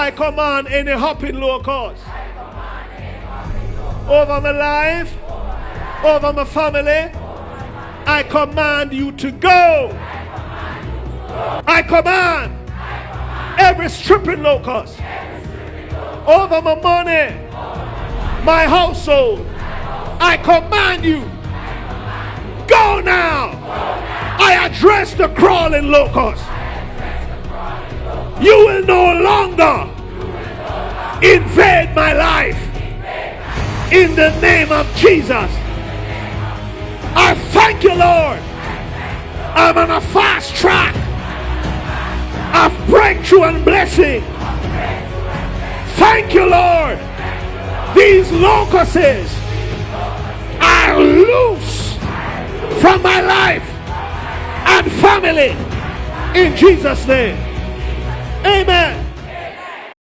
I command any hopping locust over my life, over my family. I command you to go. I command every stripping locust over my money, my household. I command you, go now. I address the crawling locust. You will no longer invade my life. In the name of Jesus. I thank you, Lord. I'm on a fast track of breakthrough and blessing. Thank you, Lord. These locusts are loose from my life and family in Jesus' name. Amen.